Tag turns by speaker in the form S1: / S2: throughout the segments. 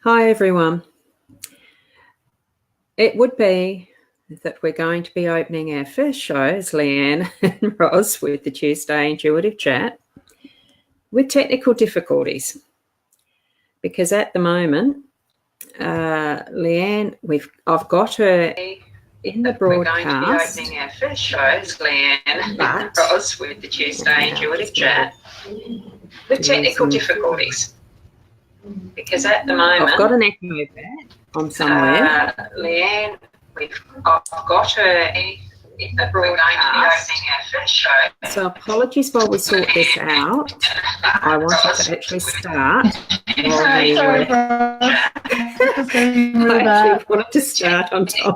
S1: Hi everyone. It would be that we're going to be opening our first show as Leanne and Roz with the Tuesday Intuitive Chat with technical difficulties. Because at the moment, Leanne, I've got her in the broadcast. We're going to be opening our first show as Leanne and Roz with the Tuesday Intuitive Chat with technical difficulties. Because at the moment, I've got an echo back on somewhere. Leanne, I've got her in the broadcast. So apologies while we sort this out. I wanted to actually start. I actually wanted to start on time.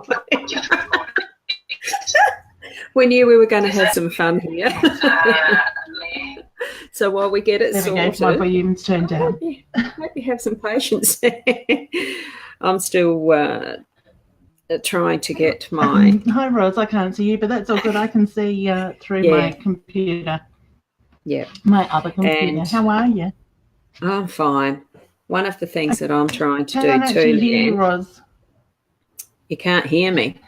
S1: We knew we were going to have some fun here. So while we get it sorted,
S2: my volume's turned down.
S1: Hope you have some patience. I'm still trying to get my...
S2: Hi, Rose. I can't see you, but that's all good. I can see through my computer.
S1: Yeah.
S2: My other computer. And how are you?
S1: I'm fine. One of the things that I'm trying to do
S2: too,
S1: Leanne,
S2: Rose.
S1: You can't hear me.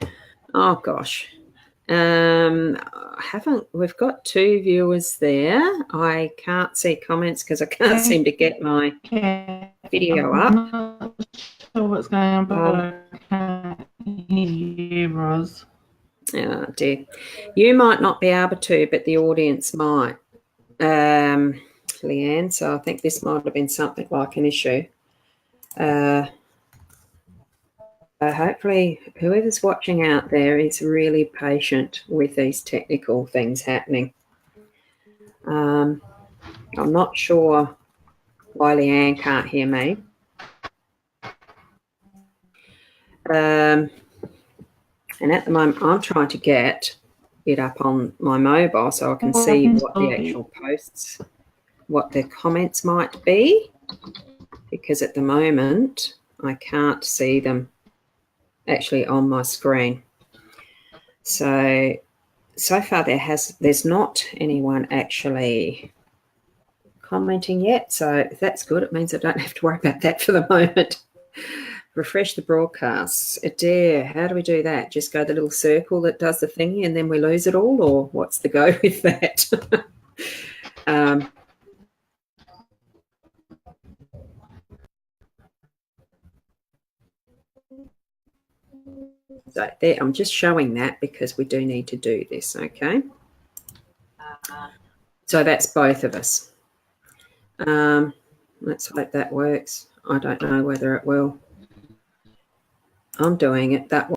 S1: Oh, gosh. We've got 2 viewers there. I can't see comments because I can't seem to get my video up.
S2: I'm not sure what's going on, but I can't hear you, Roz.
S1: Oh dear. You might not be able to, but the audience might, Leanne. So I think this might have been something like an issue. Hopefully whoever's watching out there is really patient with these technical things happening. I'm not sure why Leanne can't hear me. And at the moment I'm trying to get it up on my mobile so I can see what the actual posts, what the comments might be, because at the moment I can't see them actually on my screen. So far there's not anyone actually commenting yet, so that's good. It means I don't have to worry about that for the moment. Refresh the broadcasts. Adair, how do we do that? Just go the little circle that does the thingy and then we lose it all, or what's the go with that? So there, I'm just showing that because we do need to do this, okay? So that's both of us. Let's hope that works. I don't know whether it will. I'm doing it that way.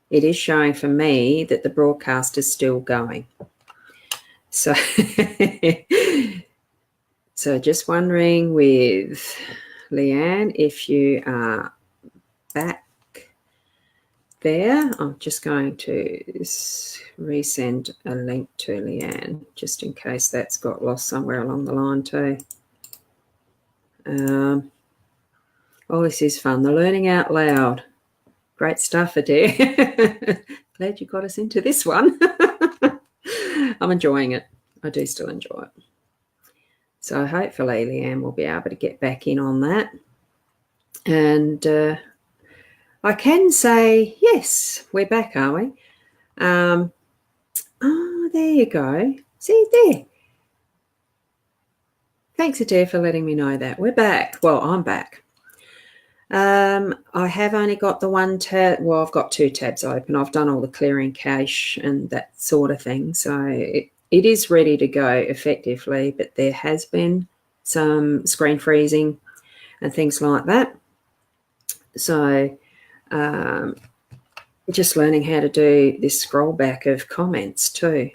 S1: It is showing for me that the broadcast is still going. So, so just wondering with Leanne, if you are back there, I'm just going to resend a link to Leanne, just in case that's got lost somewhere along the line too. Oh, this is fun. The learning out loud. Great stuff, Adair. Glad you got us into this one. I'm enjoying it. I do still enjoy it. So hopefully Leanne will be able to get back in on that. And I can say, yes, we're back, are we? Oh, there you go. See, there. Thanks, Adair, for letting me know that. We're back. Well, I'm back. I have only got the one tab. Well, I've got 2 tabs open. I've done all the clearing cache and that sort of thing. So it is ready to go effectively, but there has been some screen freezing and things like that. So just learning how to do this scroll back of comments too.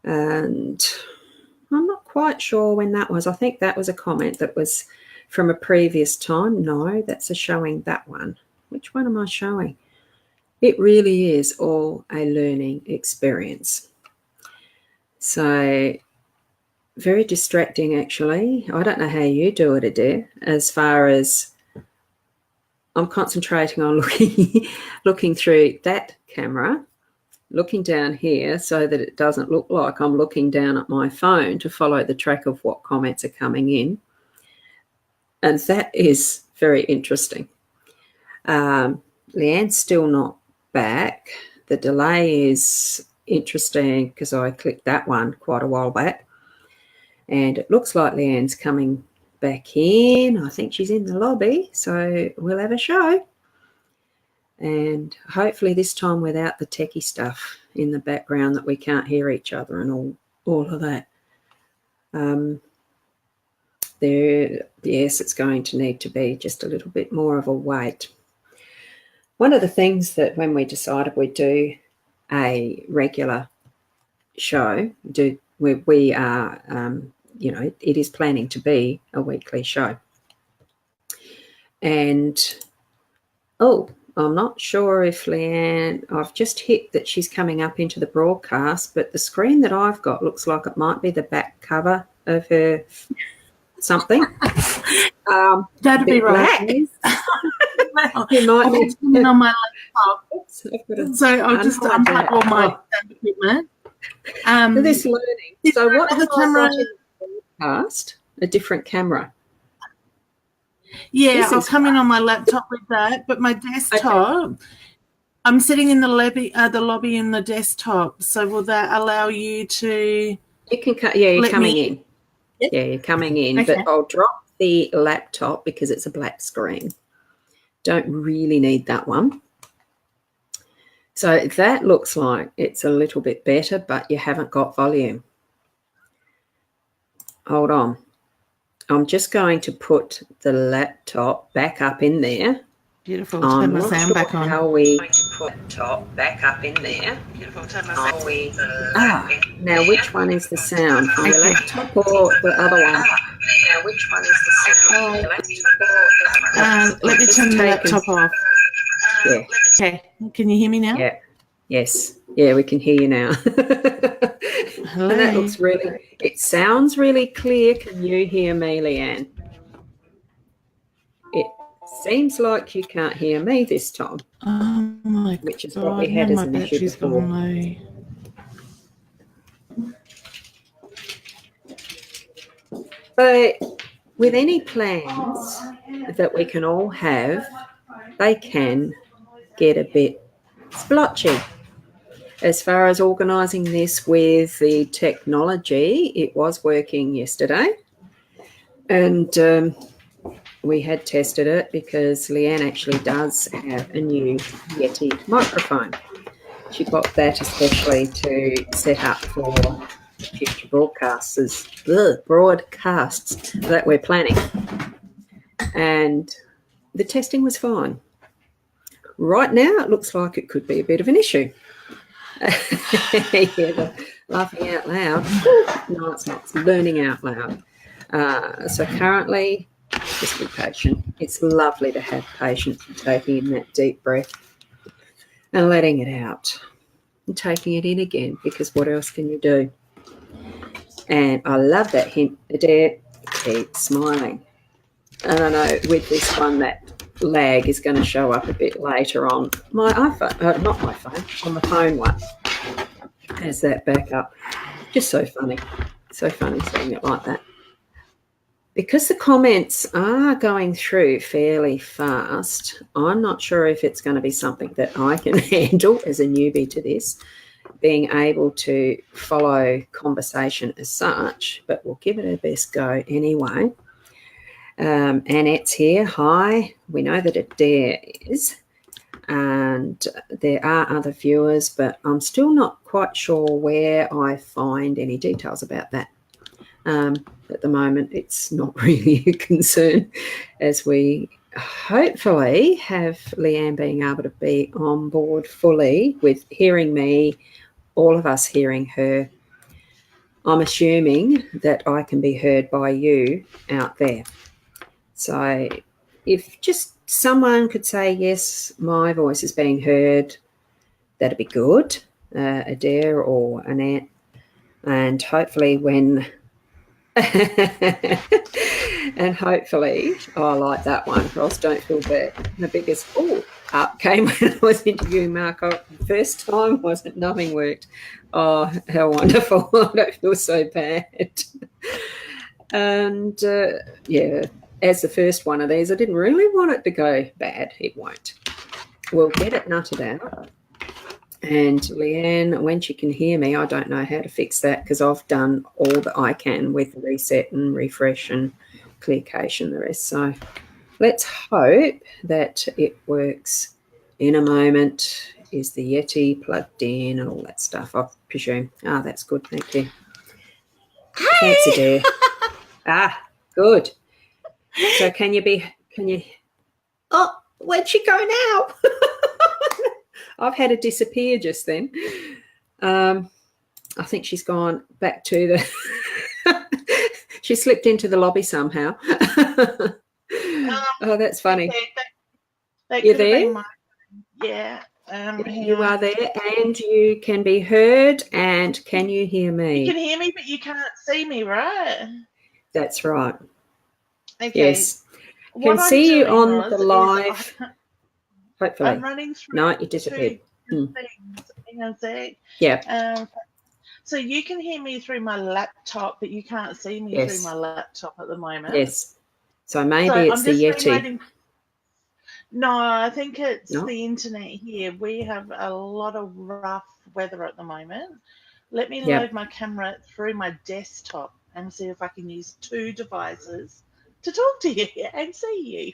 S1: And I'm not quite sure when that was. I think that was a comment that was from a previous time. No, that's a showing that one. which one am I showing? It really is all a learning experience. So very distracting, actually. I don't know how you do it, Adair, as far as I'm concentrating on looking through that camera, looking down here so that it doesn't look like I'm looking down at my phone to follow the track of what comments are coming in. And that is very interesting. Leanne's still not back. The delay is interesting because I clicked that one quite a while back. And it looks like Leanne's coming back in. I think she's in the lobby, so we'll have a show. And hopefully this time without the techie stuff in the background that we can't hear each other and all of that. Yes, it's going to need to be just a little bit more of a wait. One of the things that when we decided we'd do a regular show, we are, it is planning to be a weekly show. And, I'm not sure if Leanne, I've just hit that she's coming up into the broadcast, but the screen that I've got looks like it might be the back cover of her something.
S2: That'd be right.
S1: You might
S2: be on my laptop. So I'll just unplug all my equipment.
S1: This learning. So what the camera broadcast? A different camera.
S2: Yeah, I'll come in on my laptop with that, but my desktop, okay. I'm sitting in the lobby in the desktop. So will that allow you to? You can
S1: you're coming in. Yep. Yeah, you're coming in, okay. But I'll drop the laptop because it's a black screen. Don't really need that one. So that looks like it's a little bit better, but you haven't got volume. Hold on. I'm just going to put the laptop back up in there.
S2: Beautiful. Turn my sound back on.
S1: How we put the laptop back up in there.
S2: Beautiful. Turn my
S1: sound. Now which one is the sound? From the laptop or the other one? Now which one is the sound?
S2: Let me turn the laptop off.
S1: Yeah.
S2: Okay. Can you hear me now?
S1: Yeah. Yes. Yeah, we can hear you now.
S2: Hello.
S1: And that looks it sounds really clear. Can you hear me, Leanne? It seems like you can't hear me this time.
S2: Oh my God.
S1: Which is what we had as an issue before. But with any plans that we can all have, they can get a bit splotchy. As far as organising this with the technology, it was working yesterday. And we had tested it because Leanne actually does have a new Yeti microphone. She got that especially to set up for future broadcasts that we're planning. And the testing was fine. Right now, it looks like it could be a bit of an issue. Yeah, laughing out loud. No, it's not. It's learning out loud. So currently, just be patient. It's lovely to have patience and taking in that deep breath and letting it out and taking it in again, because what else can you do? And I love that hint, Adair. Keep smiling. And I know with this one that lag is going to show up a bit later on my iPhone, not my phone, on the phone one. Has that backup. Just so funny seeing it like that. Because the comments are going through fairly fast, I'm not sure if it's going to be something that I can handle as a newbie to this, being able to follow conversation as such, but we'll give it our best go anyway. Annette's here. Hi. We know that it there is. And there are other viewers, but I'm still not quite sure where I find any details about that. At the moment, it's not really a concern, as we hopefully have Leanne being able to be on board fully with hearing me, all of us hearing her. I'm assuming that I can be heard by you out there. So if just someone could say, yes, my voice is being heard, that'd be good, Adair or Annette. And hopefully when and hopefully, I like that one. Ross, don't feel bad. The biggest up came when I was interviewing Mark. The first time wasn't, nothing worked. Oh, how wonderful. I don't feel so bad. And yeah, as the first one of these, I didn't really want it to go bad. It won't. We'll get it nutted out. And Leanne, when she can hear me, I don't know how to fix that because I've done all that I can with reset and refresh and clear cache and the rest. So let's hope that it works in a moment. Is the Yeti plugged in and all that stuff, I presume. Ah, that's good. Thank you.
S2: Hey!
S1: Thanks, Adair. Good. So can you, oh, where'd she go now? I've had her disappear just then. I think she's gone back to the... she slipped into the lobby somehow. Oh, that's funny. You're there?
S2: Yeah.
S1: You are there and you can be heard. And can you hear me?
S2: You can hear me, but you can't see me, right?
S1: That's right.
S2: Okay.
S1: Yes. Can see you on the live. Hopefully.
S2: I'm running through.
S1: No, you disappeared.
S2: Things. Hang on a sec.
S1: Yeah.
S2: So you can hear me through my laptop, but you can't see me through my laptop at the moment.
S1: Yes. So maybe it's the Yeti.
S2: No, I think it's the internet here. We have a lot of rough weather at the moment. Let me load my camera through my desktop and see if I can use 2 devices to talk to you and see you.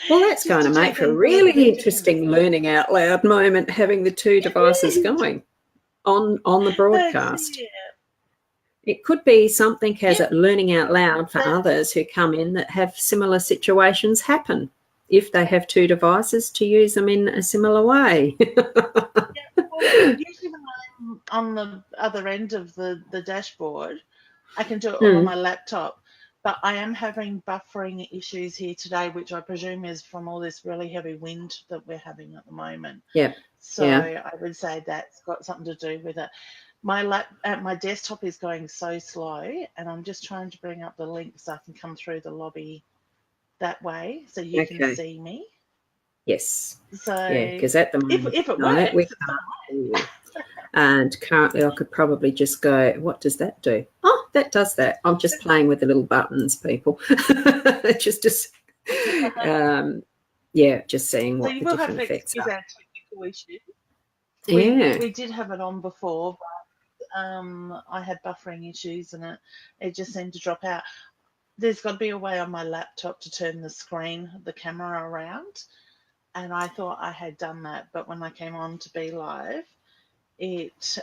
S1: Well, that's going to make for a really interesting learning out loud moment, having the 2 devices going on the broadcast. It could be something as a learning out loud for others who come in that have similar situations happen if they have 2 devices to use them in a similar way.
S2: Usually when I'm on the other end of the dashboard, I can do it all on my laptop. But I am having buffering issues here today, which I presume is from all this really heavy wind that we're having at the moment.
S1: Yeah.
S2: So I would say that's got something to do with it. My desktop is going so slow, and I'm just trying to bring up the link so I can come through the lobby that way, so you can see me.
S1: Yes.
S2: So
S1: yeah, because at the moment,
S2: if it works,
S1: we can't see you. And currently I could probably just go, what does that do? Oh, that does that. I'm just playing with the little buttons, people. just just seeing what the different effects are.
S2: Our technical issue. We did have it on before, but I had buffering issues and it just seemed to drop out. There's got to be a way on my laptop to turn the camera around. And I thought I had done that, but when I came on to be live, it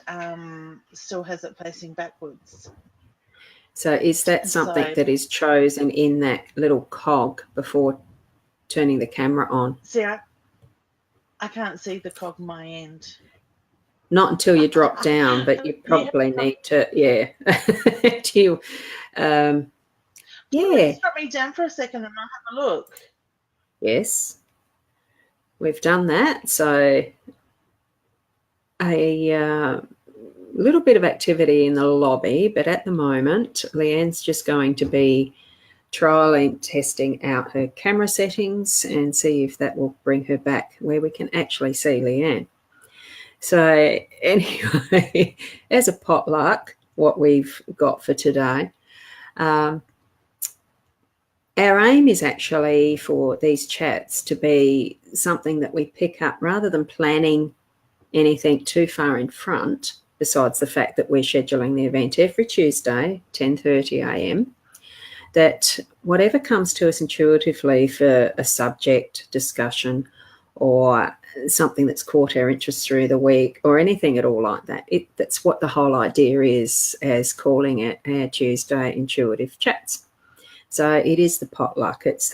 S2: still has it facing backwards.
S1: So is that something that is chosen in that little cog before turning the camera on?
S2: See, I can't see the cog on my end.
S1: Not until you drop down, but you probably need to,
S2: Please drop me down for a second and I'll have a look.
S1: Yes. We've done that. So a little bit of activity in the lobby, but at the moment, Leanne's just going to be trialing, testing out her camera settings and see if that will bring her back where we can actually see Leanne. So anyway, as a potluck, what we've got for today, our aim is actually for these chats to be something that we pick up rather than planning anything too far in front, besides the fact that we're scheduling the event every Tuesday, 10:30 a.m, that whatever comes to us intuitively for a subject discussion or something that's caught our interest through the week or anything at all like that, that's what the whole idea is, as calling it our Tuesday Intuitive Chats. So it is the potluck. It's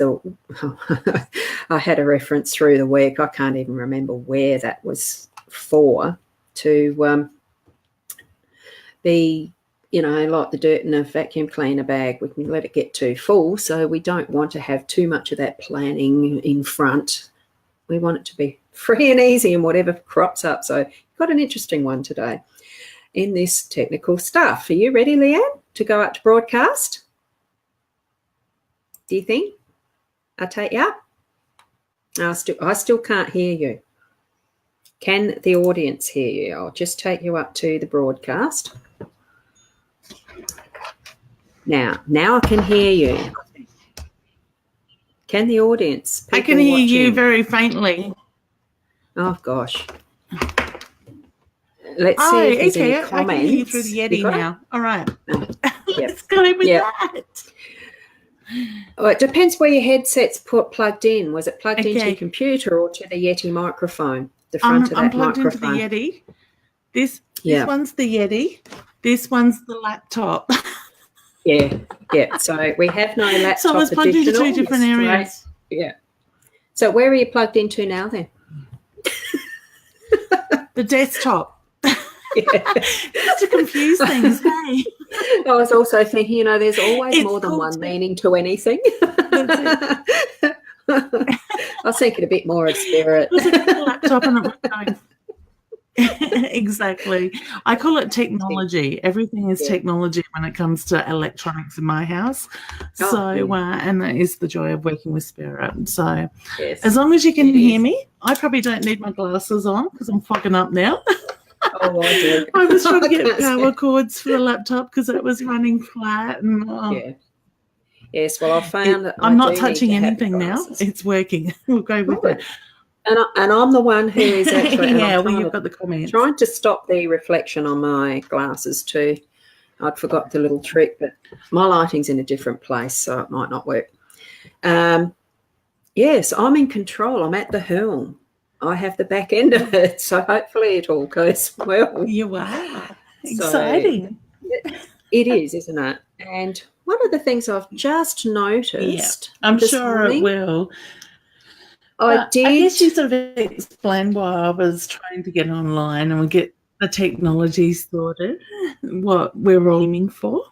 S1: I had a reference through the week. I can't even remember where that was for, to be like the dirt in a vacuum cleaner bag, we can let it get too full. So we don't want to have too much of that planning in front. We want it to be free and easy and whatever crops up. So got an interesting one today in this technical stuff. Are you ready, Leanne, to go out to broadcast? Do you think I'll take you up? I still can't hear you. Can the audience hear you? I'll just take you up to the broadcast. Now I can hear you. Can the audience?
S3: I can hear you very faintly.
S1: Oh gosh. Let's see if there's any comments.
S3: I can hear you through the Yeti now. All right. Let's go with that.
S1: Well, it depends where your headset's plugged in. Was it plugged into your computer or to the Yeti microphone? The front of that
S3: I'm plugged
S1: microphone.
S3: into the Yeti. This one's the Yeti. This one's the laptop.
S1: Yeah. So we have no laptop.
S3: So I was plugged into two different areas.
S1: Yeah. So where are you plugged into now then?
S3: The desktop. Just to confuse things, hey.
S1: I was also thinking, there's always more than one meaning to anything. I was thinking a bit more of spirit.
S3: It was a laptop and it was going. Exactly. I call it technology. Everything is technology when it comes to electronics in my house. And that is the joy of working with spirit. So as long as you can hear me, I probably don't need my glasses on because I'm fogging up now.
S1: Oh, I do.
S3: I was trying to get power cords for the laptop because it was running flat. And
S1: Yes, well, I found that
S3: I'm not touching anything now. It's working. We'll go with it.
S1: And I'm the one who is actually
S3: you've got the comments.
S1: Trying to stop the reflection on my glasses too. I'd forgot the little trick, but my lighting's in a different place, so it might not work. Yes, I'm in control. I'm at the helm. I have the back end of it, so hopefully it all goes well.
S3: You are. Exciting.
S1: It is, isn't it? And one of the things I've just noticed.
S3: I'm sure it will.
S1: I
S3: guess you sort of explained why I was trying to get online and we get the technology sorted, what we're all aiming for.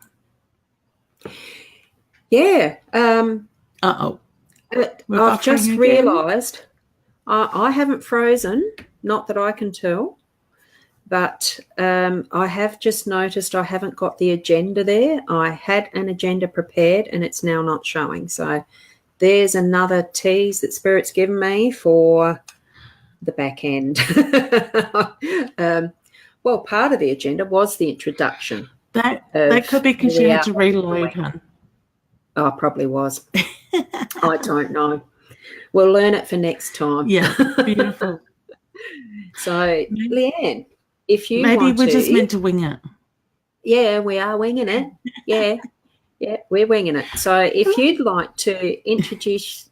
S1: Yeah.
S3: I've
S1: just realised I haven't frozen, not that I can tell, but I have just noticed I haven't got the agenda there. I had an agenda prepared and it's now not showing. So there's another tease that Spirit's given me for the back end. Well, part of the agenda was the introduction.
S3: That could be because you had to reload, hun.
S1: Oh, probably was. I don't know. We'll learn it for next time.
S3: Yeah, beautiful.
S1: So, Leanne, if you
S3: maybe
S1: want
S3: we're just meant to wing it.
S1: Yeah, we are winging it. Yeah, we're winging it. So if you'd like to introduce,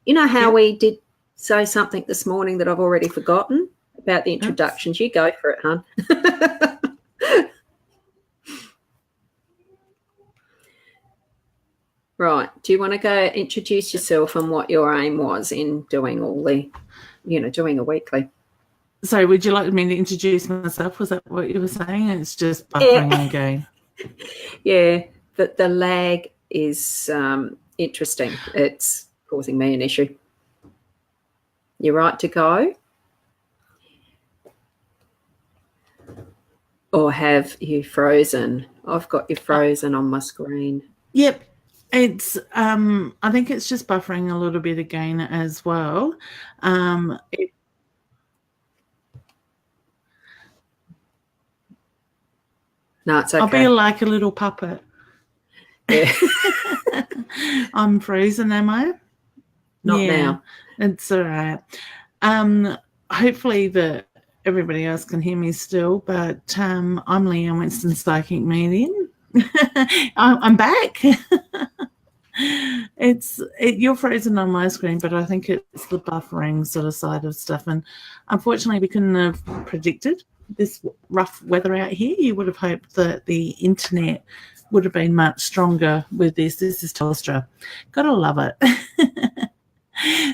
S1: how we did say something this morning that I've already forgotten about the introductions. You go for it, hon. Right. Do you want to go introduce yourself and what your aim was in doing all the, doing a weekly?
S3: So would you like me to introduce myself? Was that what you were saying? It's just buffering again.
S1: Yeah. The lag is interesting. It's causing me an issue. You right to go? Or have you frozen? I've got you frozen on my screen.
S3: Yep. It's I think it's just buffering a little bit again as well.
S1: No, it's okay.
S3: I'll be like a little puppet.
S1: Yeah.
S3: I'm frozen, am I?
S1: Not now.
S3: It's all right. Hopefully everybody else can hear me still, but I'm Leanne, Winston Psychic Medium. I'm back. You're frozen on my screen, but I think it's the buffering sort of side of stuff. And unfortunately, we couldn't have predicted this rough weather out here. You would have hoped that the internet would have been much stronger with this. This is Telstra. Gotta love it.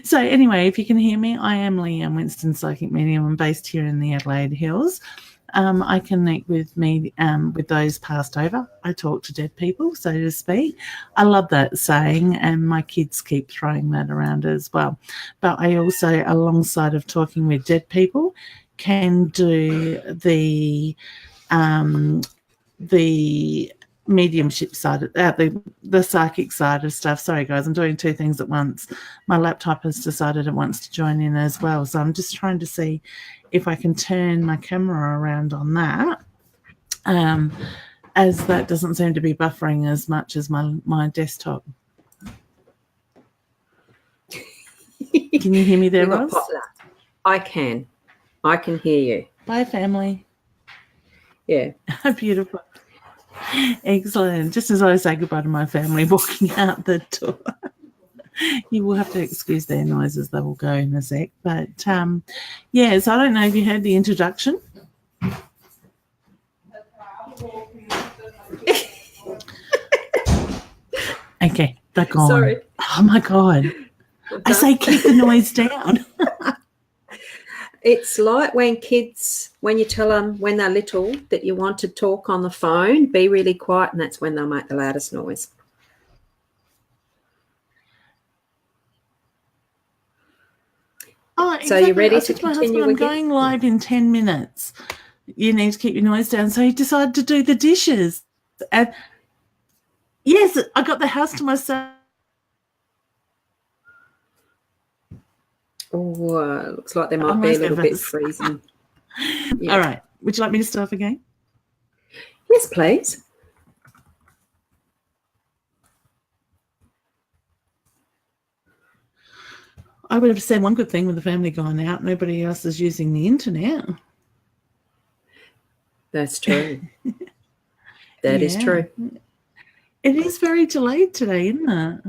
S3: So anyway, if you can hear me, I am Leanne Winston, Psychic Medium. I'm based here in the Adelaide Hills. I connect with with those passed over. I talk to dead people, so to speak. I love that saying, and my kids keep throwing that around as well. But I also, alongside of talking with dead people, can do the mediumship side, the psychic side of stuff. Sorry, guys, I'm doing two things at once. My laptop has decided it wants to join in as well, so I'm just trying to see if I can turn my camera around on that, as that doesn't seem to be buffering as much as my desktop. Can you hear me there, Roz?
S1: I can hear you.
S3: Bye, family.
S1: Yeah.
S3: Beautiful. Excellent. Just as I say goodbye to my family walking out the door. You will have to excuse their noises. They will go in a sec. But, yeah, so I don't know if you heard the introduction. Okay, they're gone.
S1: Sorry.
S3: Oh, my God. I say keep the noise down.
S1: It's like when you tell them when they're little that you want to talk on the phone, be really quiet, and that's when they'll make the loudest noise.
S3: Oh, exactly.
S1: So you're ready
S3: I
S1: to
S3: said to my
S1: continue
S3: husband, I'm going live in 10 minutes. You need to keep your noise down. So he decided to do the dishes. And yes, I got the house to myself.
S1: Oh, looks like there might be a little bit freezing. Yeah.
S3: All right. Would you like me to start again?
S1: Yes, please.
S3: I would have said one good thing with the family going out. Nobody else is using the internet.
S1: That's true. That is true.
S3: It is very delayed today, isn't it?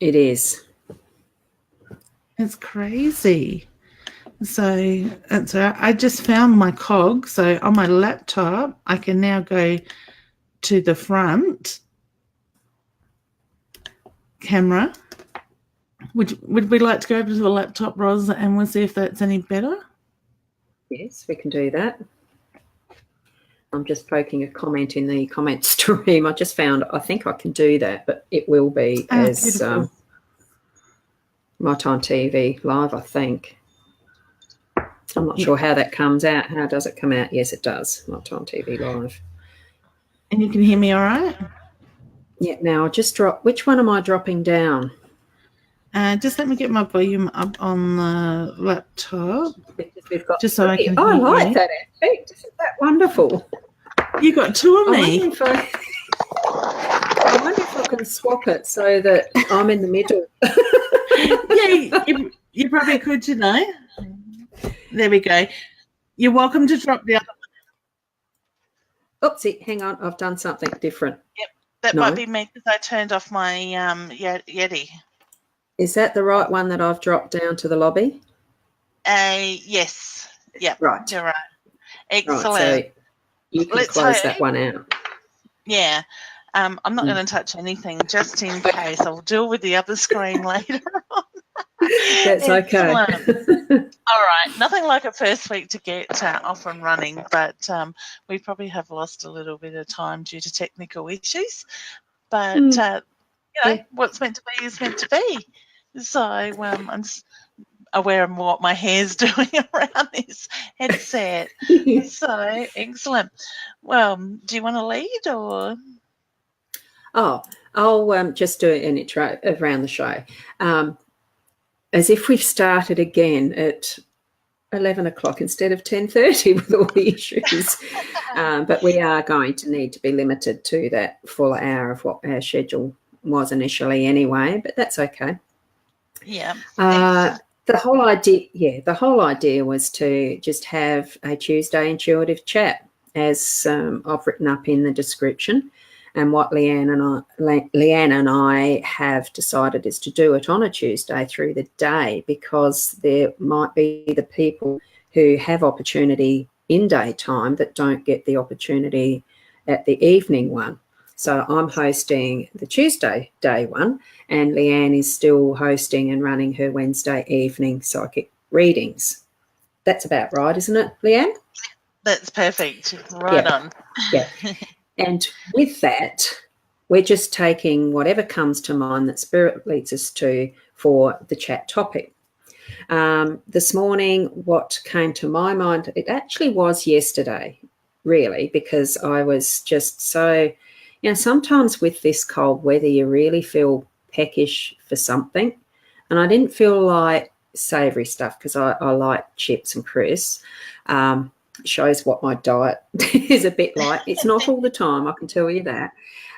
S1: It is.
S3: It's crazy. So I just found my cog. So on my laptop, I can now go to the front camera. Would we like to go over to the laptop, Roz, and we'll see if that's any better?
S1: Yes, we can do that. I'm just poking a comment in the comment stream. I just found, I think I can do that, but it will be as My Time TV Live, I think. I'm not sure how that comes out. How does it come out? Yes, it does. My Time TV Live.
S3: And you can hear me all right?
S1: Yeah, now I'll just drop. Which one am I dropping down?
S3: Just let me get my volume up on the laptop.
S1: We've got
S3: just so I can
S1: I
S3: hear
S1: like
S3: you.
S1: that effect. Isn't that wonderful?
S3: You got two of me.
S1: I wonder if I can swap it so that I'm in the middle.
S3: Yeah, you probably could, you know. There we go. You're welcome to drop the other one.
S1: Oopsie, hang on. I've done something different.
S2: Yep, that might be me because I turned off my Yeti.
S1: Is that the right one that I've dropped down to the lobby?
S2: Yes. Yep.
S1: Right.
S2: You're right. Excellent.
S1: Right, so you can close that one out.
S2: Yeah. I'm not going to touch anything just in case. I'll deal with the other screen later on.
S1: That's okay.
S2: All right. Nothing like a first week to get off and running, but we probably have lost a little bit of time due to technical issues. But, you know, what's meant to be is meant to be. So I'm just aware of what my hair's doing around this headset. So excellent. Well, do you want to lead or?
S1: Oh, I'll just do an intro around the show. As if we've started again at 11 o'clock instead of 10:30 with all the issues. But we are going to need to be limited to that full hour of what our schedule was initially anyway, but that's okay.
S2: Yeah.
S1: The whole idea was to just have a Tuesday intuitive chat, as I've written up in the description. And what Leanne and I have decided is to do it on a Tuesday through the day, because there might be the people who have opportunity in daytime that don't get the opportunity at the evening one. So I'm hosting the Tuesday day one, and Leanne is still hosting and running her Wednesday evening psychic readings. that's about right, isn't it, Leanne?
S2: That's perfect. Right on.
S1: Yeah. And with that, we're just taking whatever comes to mind that Spirit leads us to for the chat topic. This morning, what came to my mind, it actually was yesterday, really, because I was just so, sometimes with this cold weather, you really feel peckish for something. And I didn't feel like savoury stuff because I like chips and crisps. Shows what my diet is a bit like. It's not all the time, I can tell you that.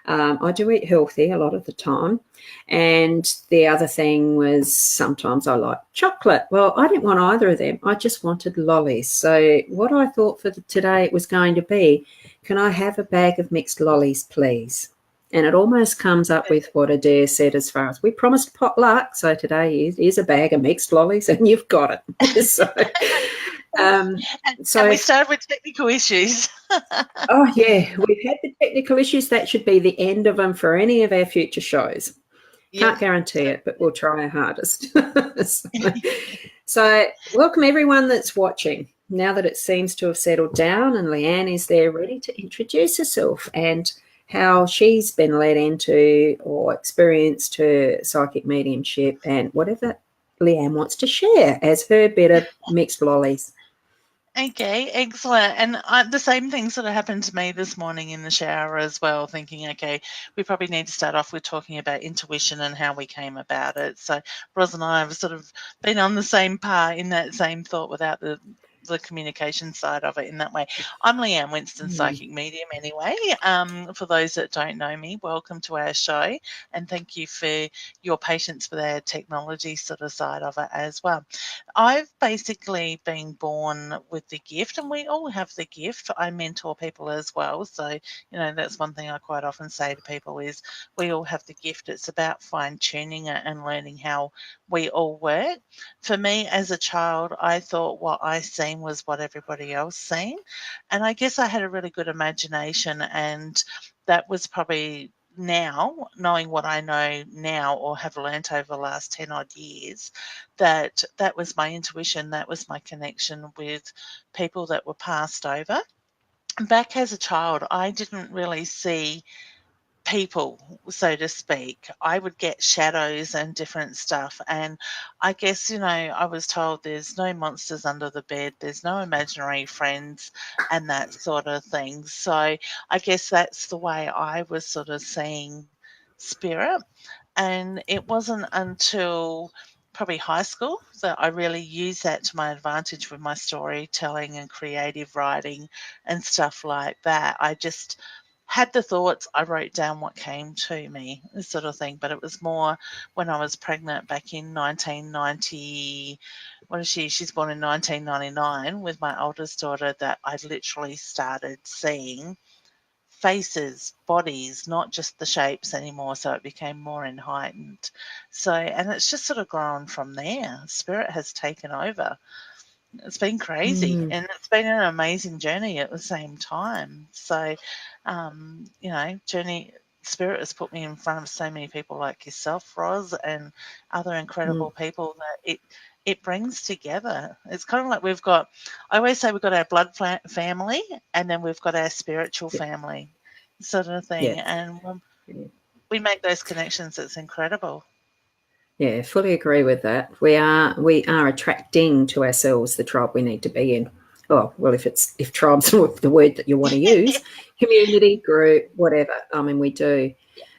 S1: I do eat healthy a lot of the time. And the other thing was sometimes I like chocolate. Well, I didn't want either of them. I just wanted lollies. So what I thought for today it was going to be, can I have a bag of mixed lollies, please? And it almost comes up with what Adair said as far as we promised potluck. So today is a bag of mixed lollies and you've got it.
S2: And we started with technical issues.
S1: Oh, yeah. We've had the technical issues. That should be the end of them for any of our future shows. Can't guarantee it, but we'll try our hardest. So welcome everyone that's watching. Now that it seems to have settled down and Leanne is there ready to introduce herself and how she's been led into or experienced her psychic mediumship and whatever Leanne wants to share as her bit of mixed lollies.
S2: Okay, excellent. And the same thing sort of happened to me this morning in the shower as well, thinking, okay, we probably need to start off with talking about intuition and how we came about it. So Ros and I have sort of been on the same par in that same thought without the communication side of it in that way. I'm Leanne Winston, psychic medium anyway. For those that don't know me, welcome to our show and thank you for your patience with our technology sort of side of it as well. I've basically been born with the gift, and we all have the gift. I mentor people as well, so that's one thing I quite often say to people is we all have the gift. It's about fine-tuning it and learning how we all work. For me as a child, I thought what I seen was what everybody else seen, and I guess I had a really good imagination, and that was probably now, knowing what I know now or have learnt over the last 10 odd years, that was my intuition, that was my connection with people that were passed over. Back as a child, I didn't really see people, so to speak. I would get shadows and different stuff, and I guess I was told there's no monsters under the bed, there's no imaginary friends and that sort of thing. So I guess that's the way I was sort of seeing spirit. And it wasn't until probably high school that I really used that to my advantage with my storytelling and creative writing and stuff like that. I just had the thoughts, I wrote down what came to me, this sort of thing. But it was more when I was pregnant back in 1990. What is she? She's born in 1999 with my oldest daughter, that I literally started seeing faces, bodies, not just the shapes anymore. So it became more heightened. So, and it's just sort of grown from there. Spirit has taken over. It's been crazy and it's been an amazing journey at the same time. So, Spirit has put me in front of so many people like yourself, Ros, and other incredible people that it brings together. It's kind of like I always say we've got our blood family and then we've got our spiritual family sort of thing.
S1: Yes.
S2: And we make those connections. It's incredible.
S1: Yeah, fully agree with that. We are attracting to ourselves the tribe we need to be in. Oh, well, if tribe's the word that you want to use, community, group, whatever. I mean, we do.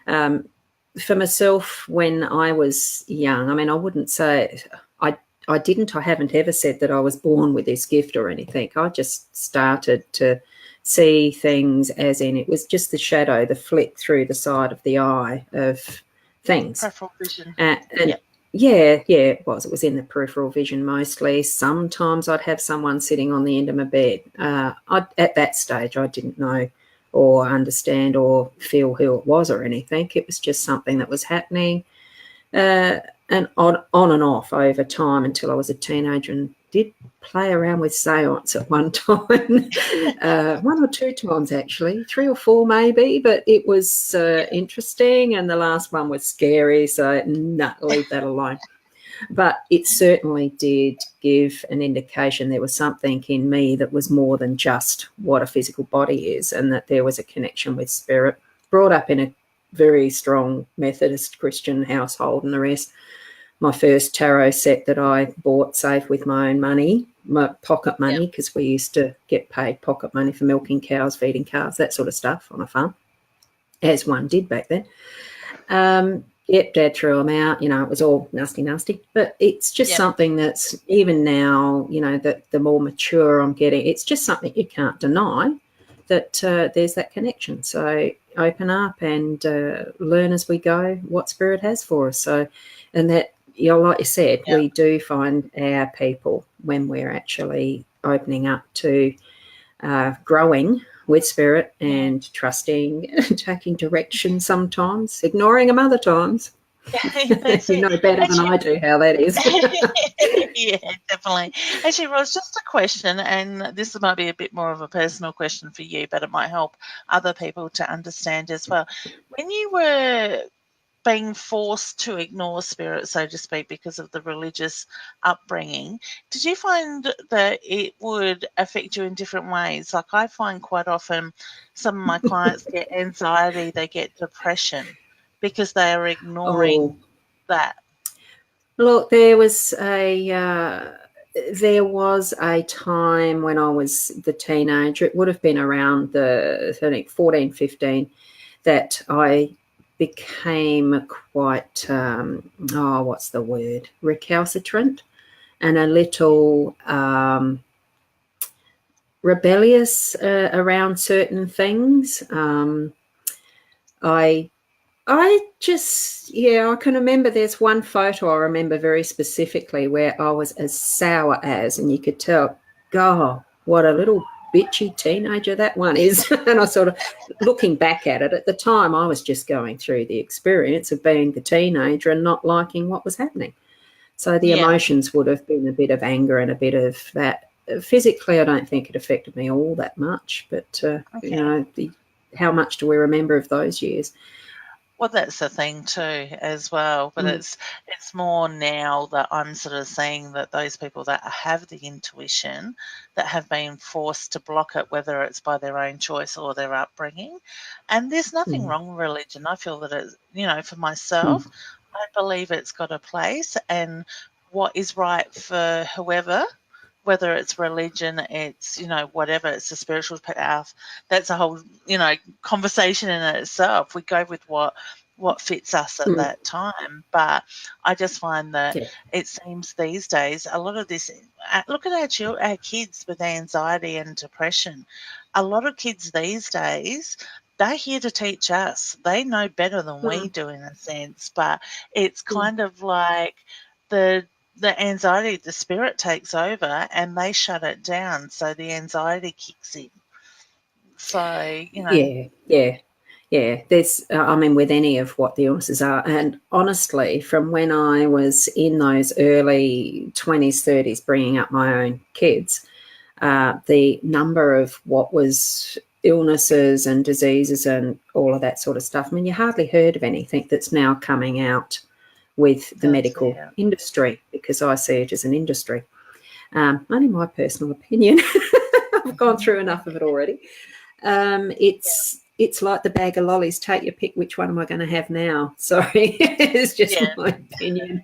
S1: For myself, when I was young, I mean, I wouldn't say I haven't ever said that I was born with this gift or anything. I just started to see things as in it was just the shadow, the flick through the side of the eye of things.
S2: Peripheral vision.
S1: Yeah, it was. It was in the peripheral vision mostly. Sometimes I'd have someone sitting on the end of my bed. At that stage, I didn't know or understand or feel who it was or anything. It was just something that was happening and on and off over time until I was a teenager and did play around with seance at one time, one or two times actually, 3 or 4 maybe, but it was interesting and the last one was scary, so leave that alone. But it certainly did give an indication there was something in me that was more than just what a physical body is, and that there was a connection with spirit. Brought up in a very strong Methodist Christian household and the rest. My first tarot set that I bought, saved with my own money, my pocket money, because we used to get paid pocket money for milking cows, feeding calves, that sort of stuff on a farm, as one did back then. Dad threw them out. It was all nasty. But it's just something that's, even now, that the more mature I'm getting, it's just something you can't deny, that there's that connection. So open up and learn as we go what Spirit has for us. So, and that, like you said, we do find our people when we're actually opening up to growing with Spirit and trusting and taking direction sometimes, ignoring them other times. You know better than I do how that is.
S2: Yeah, definitely. Actually, Roz, just a question, and this might be a bit more of a personal question for you, but it might help other people to understand as well. When you were being forced to ignore Spirit, so to speak, because of the religious upbringing, did you find that it would affect you in different ways? Like, I find quite often some of my clients get anxiety, they get depression because they are ignoring that.
S1: Look, there was a time when I was the teenager, it would have been around I think 14, 15, that I became quite, what's the word, recalcitrant and a little rebellious around certain things. I can remember there's one photo I remember very specifically where I was as sour as, and you could tell, God, what a little bitchy teenager that one is. And I sort of, looking back at it, at the time I was just going through the experience of being the teenager and not liking what was happening. So the emotions would have been a bit of anger and a bit of that. Physically, I don't think it affected me all that much, but, how much do we remember of those years?
S2: Well, that's the thing too, as well. But it's more now that I'm sort of seeing that those people that have the intuition, that have been forced to block it, whether it's by their own choice or their upbringing. And there's nothing wrong with religion. I feel that it's, for myself, I believe it's got a place, and what is right for whoever, whether it's religion, it's, whatever, it's a spiritual path, that's a whole, conversation in itself. We go with what fits us at that time. But I just find that it seems these days, a lot of this, look at our kids with anxiety and depression. A lot of kids these days, they're here to teach us. They know better than we do, in a sense, but it's kind of like the anxiety, the Spirit takes over and they shut it down, so the anxiety kicks in. So, there's with any of what the illnesses are, and honestly, from when I was in those early 20s, 30s, bringing up my own kids, the number of what was illnesses and diseases and all of that sort of stuff, you hardly heard of anything that's now coming out with the medical industry, because I see it as an industry. Only my personal opinion. I've gone through enough of it already. It's like the bag of lollies. Take your pick. Which one am I going to have now? Sorry, it's just my opinion.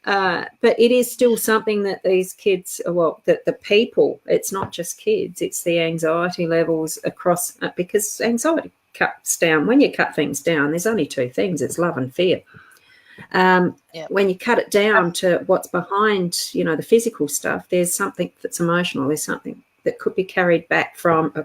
S2: But it is still something that these kids, that the people, it's not just kids, it's the anxiety levels across, because anxiety cuts down. When you cut things down, there's only two things. It's love and fear. When you cut it down to what's behind, the physical stuff, there's something that's emotional. There's something that could be carried back from the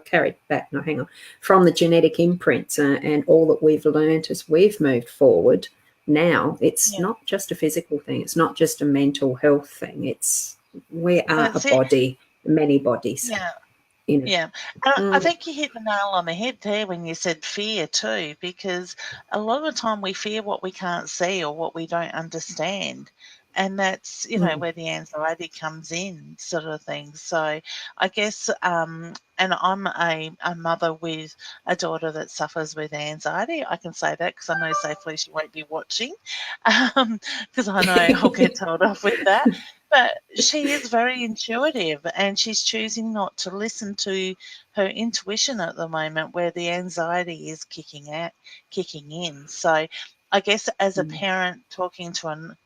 S2: genetic imprints and all that we've learned as we've moved forward. Now it's not just a physical thing. It's not just a mental health thing. It's we are a body, many bodies. I think you hit the nail on the head there when you said fear too, because a lot of the time we fear what we can't see or what we don't understand. and that's, you know, where the anxiety comes in, sort of thing. So I guess, and I'm a mother with a daughter that suffers with anxiety. I can say that because I know safely she won't be watching, because I know I'll get told off with that. But she is very intuitive, and she's choosing not to listen to her intuition at the moment, where the anxiety is kicking in. So I guess as a parent, talking to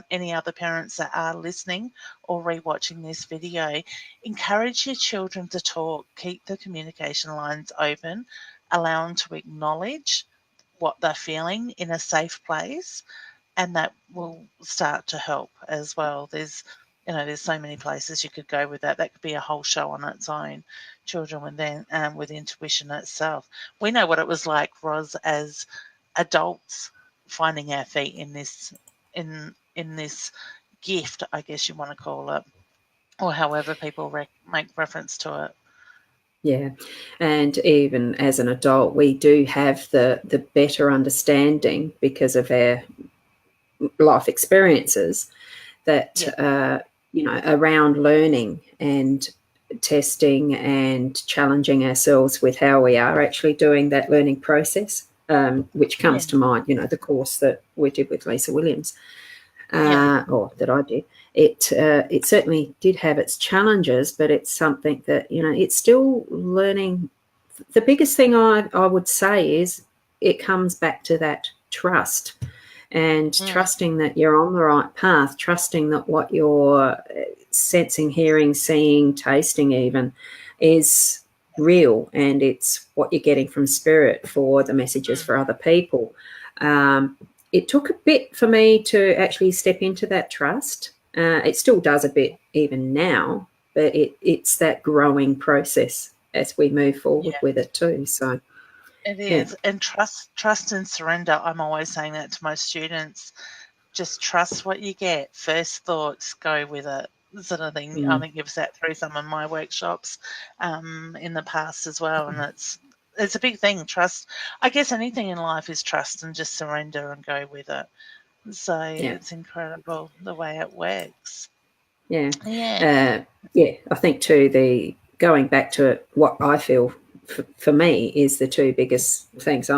S2: any other parents that are listening or rewatching this video, encourage your children to talk, keep the communication lines open, allow them to acknowledge what they're feeling in a safe place, and that will start to help as well. There's so many places you could go with that. That could be a whole show on its own. Children with intuition itself. We know what it was like, Roz, as adults, finding our feet in this gift, I guess you want to call it, or however people make reference to it.
S1: Yeah, and even as an adult, we do have the better understanding because of our life experiences that around learning and testing and challenging ourselves with how we are actually doing that learning process, which comes to mind, the course that we did with Lisa Williams, or that I did. It certainly did have its challenges, but it's something that, it's still learning. The biggest thing I would say is it comes back to that trust, and trusting that you're on the right path, trusting that what you're sensing, hearing, seeing, tasting even is real, and it's what you're getting from spirit for the messages for other people. It took a bit for me to actually step into that trust. It still does a bit even now, but it's that growing process as we move forward with it too. So
S2: it is. And trust and surrender. I'm always saying that to my students. Just trust what you get. First thoughts, go with it, sort of thing. I think you've sat through some of my workshops in the past as well, and it's a big thing. Trust. I guess anything in life is trust, and just surrender and go with it. So it's incredible the way it works.
S1: Yeah. I think too, going back to it, what I feel for me is the two biggest things.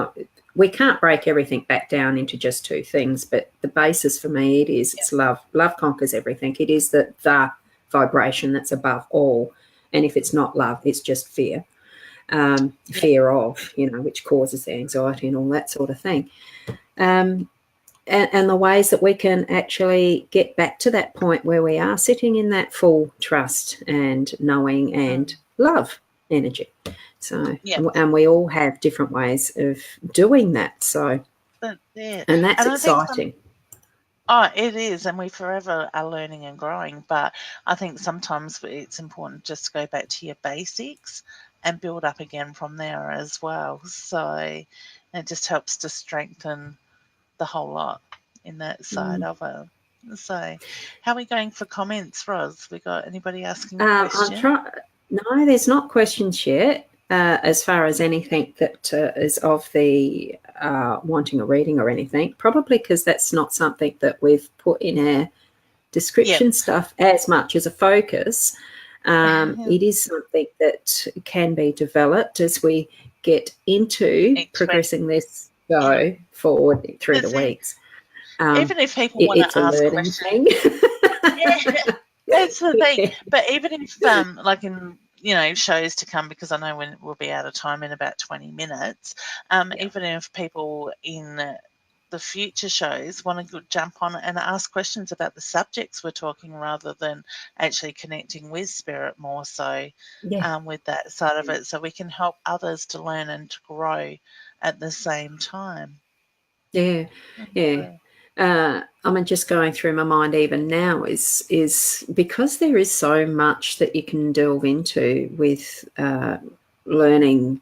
S1: We can't break everything back down into just two things, but the basis for me, it's love. Love conquers everything. It is the vibration that's above all. And if it's not love, it's just fear. Fear of, which causes the anxiety and all that sort of thing. And the ways that we can actually get back to that point where we are sitting in that full trust and knowing and love energy. So, and we all have different ways of doing that. So, and that's exciting.
S2: It is, and we forever are learning and growing. But I think sometimes it's important just to go back to your basics and build up again from there as well. So it just helps to strengthen the whole lot in that side of it. So how are we going for comments, Roz? We got anybody asking a question?
S1: No, there's not questions yet. As far as anything that is of the wanting a reading or anything, probably because that's not something that we've put in our description stuff as much as a focus. It is something that can be developed as we get into progressing this forward through the weeks.
S2: Even if people want to ask questions. That's the thing. But even if, like in, shows to come, because I know when we'll be out of time in about 20 minutes, even if people in the future shows want to jump on and ask questions about the subjects we're talking, rather than actually connecting with spirit more so with that side of it, so we can help others to learn and to grow at the same time.
S1: Just going through my mind even now is because there is so much that you can delve into with learning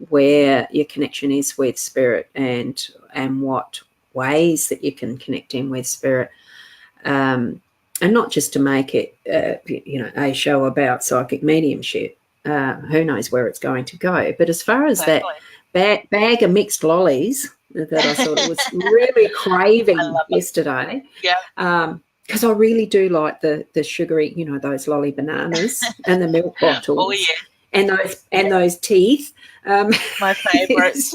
S1: where your connection is with spirit and what ways that you can connect in with spirit, and not just to make it a show about psychic mediumship. Who knows where it's going to go, but as far as that bag of mixed lollies that I sort of was really craving yesterday. because I really do like the sugary, you know, those lolly bananas and the milk bottles.
S2: Oh yeah,
S1: and those teeth.
S2: my favourites.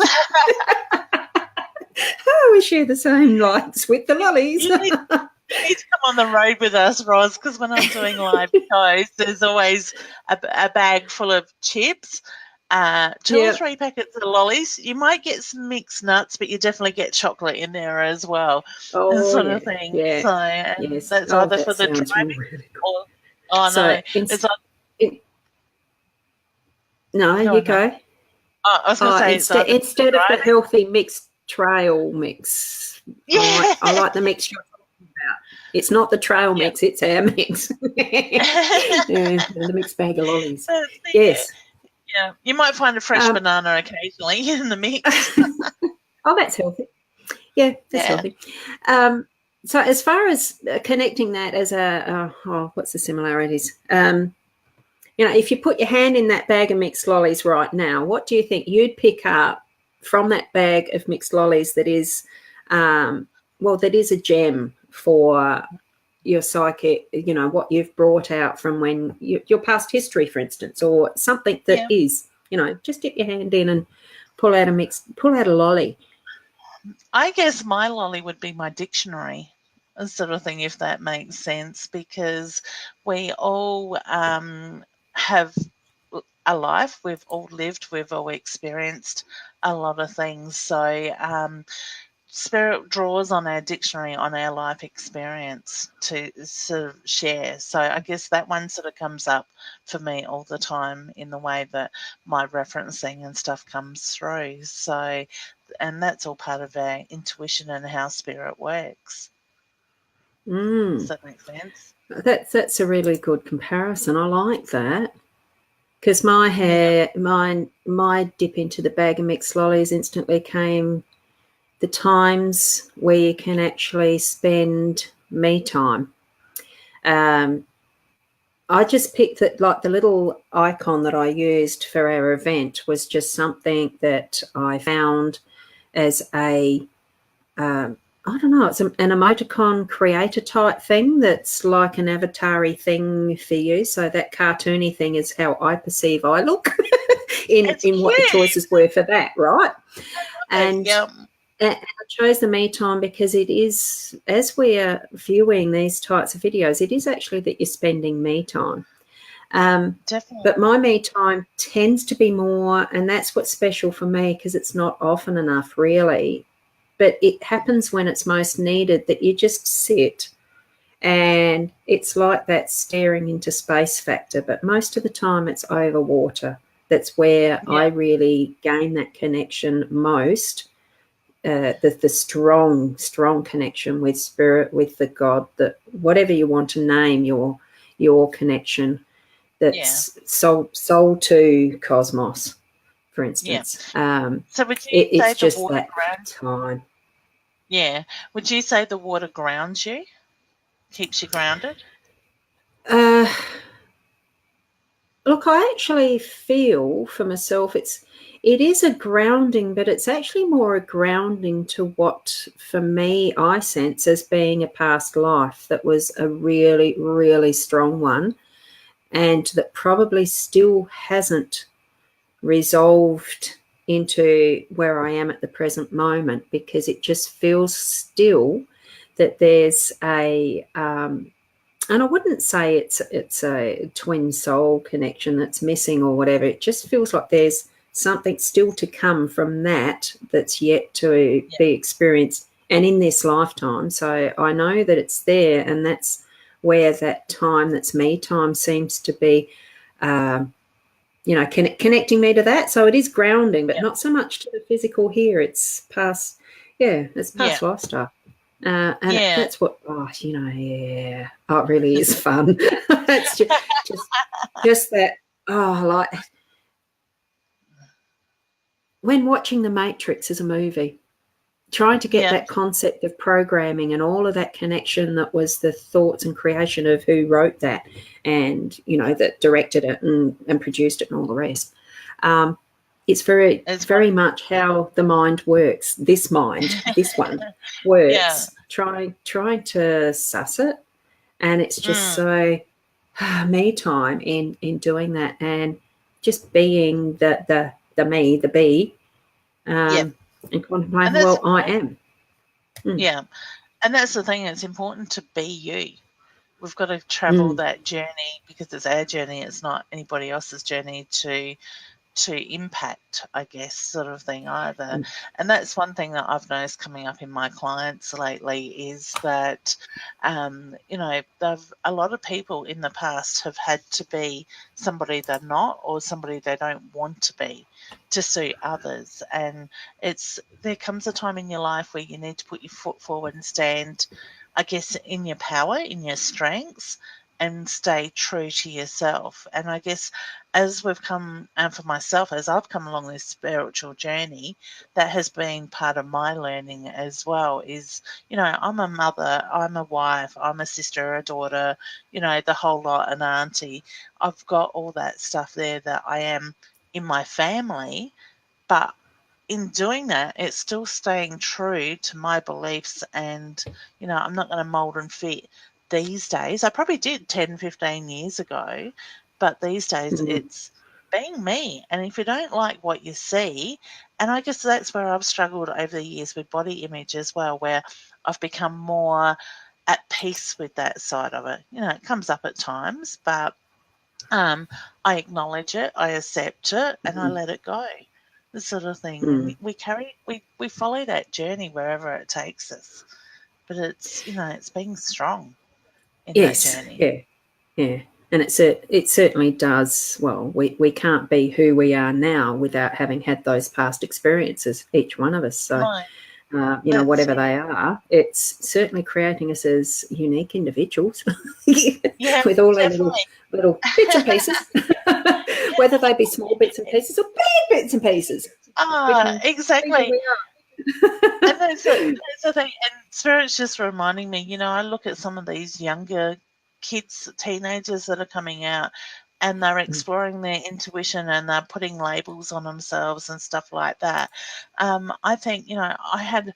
S1: Oh, we share the same likes with the lollies.
S2: You need to come on the road with us, Roz, because when I'm doing live shows, there's always a bag full of chips, 2 or 3 packets of lollies. You might get some mixed nuts, but you definitely get chocolate in there as well, sort of thing.
S1: Yeah.
S2: So
S1: Yes.
S2: that's either for the
S1: sounds
S2: driving
S1: really good.
S2: or no, it's
S1: no,
S2: Go
S1: you
S2: on,
S1: go.
S2: I was going to say it's either
S1: instead of the healthy mixed trail mix.
S2: Yeah.
S1: I like the mix you're talking about. It's not the trail mix, it's our mix. The mixed bag of lollies. Yes.
S2: Yeah, you might find a fresh banana occasionally in the mix.
S1: Oh, that's healthy. Yeah, that's healthy. So as far as connecting that as what's the similarities? You know, if you put your hand in that bag of mixed lollies right now, what do you think you'd pick up from that bag of mixed lollies that is, that is a gem for your psychic, you know, what you've brought out from when your past history, for instance, or something that is, you know, just dip your hand in and pull out a lolly.
S2: I guess my lolly would be my dictionary, sort of thing, if that makes sense, because we all have a life. We've all lived, we've all experienced a lot of things. So Spirit draws on our dictionary, on our life experience to sort of share. So I guess that one sort of comes up for me all the time in the way that my referencing and stuff comes through. So, and that's all part of our intuition and how Spirit works. Does that make sense?
S1: That's a really good comparison. I like that. Because my dip into the bag of mixed lollies instantly came the times where you can actually spend me time. I just picked that, like the little icon that I used for our event was just something that I found as I don't know, it's an emoticon creator type thing that's like an avatar-y thing for you. So that cartoony thing is how I perceive I look in what the choices were for that, right? And I chose the me time because it is, as we are viewing these types of videos, it is actually that you're spending me time.
S2: Definitely.
S1: But my me time tends to be more, and that's what's special for me because it's not often enough really, but it happens when it's most needed, that you just sit and it's like that staring into space factor, but most of the time it's over water. That's where I really gain that connection most, the strong connection with Spirit, with the God, that whatever you want to name your connection, that's soul to cosmos, for instance.
S2: So would you say
S1: it's
S2: the
S1: just
S2: water
S1: that time.
S2: Yeah. Would you say the water grounds you? Keeps you grounded?
S1: Look, I actually feel for myself it is a grounding, but it's actually more a grounding to what, for me, I sense as being a past life that was a really, really strong one, and that probably still hasn't resolved into where I am at the present moment, because it just feels still that there's a and I wouldn't say it's a twin soul connection that's missing or whatever. It just feels like there's something still to come from that's yet to be experienced, and in this lifetime. So I know that it's there, and that's where that time that's me time seems to be connecting me to that. So it is grounding, but not so much to the physical here. It's past, it's past lifestyle. And that's what, it really is fun. It's just that, like when watching The Matrix as a movie, trying to get that concept of programming and all of that connection that was the thoughts and creation of who wrote that and, that directed it and produced it and all the rest. It's very much how the mind works. This one works. Trying to suss it And it's just so me time in doing that, and just being the me, the be, and contemplating, well, I am.
S2: Yeah. And that's the thing, it's important to be you. We've got to travel that journey because it's our journey. It's not anybody else's journey to impact, I guess, sort of thing either. And that's one thing that I've noticed coming up in my clients lately is that, you know, a lot of people in the past have had to be somebody they're not or somebody they don't want to be to suit others. And there comes a time in your life where you need to put your foot forward and stand, I guess, in your power, in your strengths, and stay true to yourself. And I guess as we've come, and for myself, as I've come along this spiritual journey, that has been part of my learning as well is, you know, I'm a mother, I'm a wife, I'm a sister, a daughter, you know, the whole lot, an auntie. I've got all that stuff there that I am in my family, but in doing that, it's still staying true to my beliefs, and, you know, I'm not going to mold and fit these days. I probably did 10, 15 years ago, but these days it's being me. And if you don't like what you see, and I guess that's where I've struggled over the years with body image as well, where I've become more at peace with that side of it. You know, it comes up at times, but I acknowledge it, I accept it, and I let it go. The sort of thing. And we follow that journey wherever it takes us. But it's, you know, it's being strong in that journey.
S1: Yeah. And it certainly does. Well, we can't be who we are now without having had those past experiences, each one of us. So, you know, whatever they are, it's certainly creating us as unique individuals with all our little bits and pieces, whether they be small bits and pieces or big bits and pieces.
S2: Exactly. And that's the thing. And Spirit's just reminding me, you know, I look at some of these younger kids, teenagers that are coming out, and they're exploring their intuition and they're putting labels on themselves and stuff like that. I think, you know, I had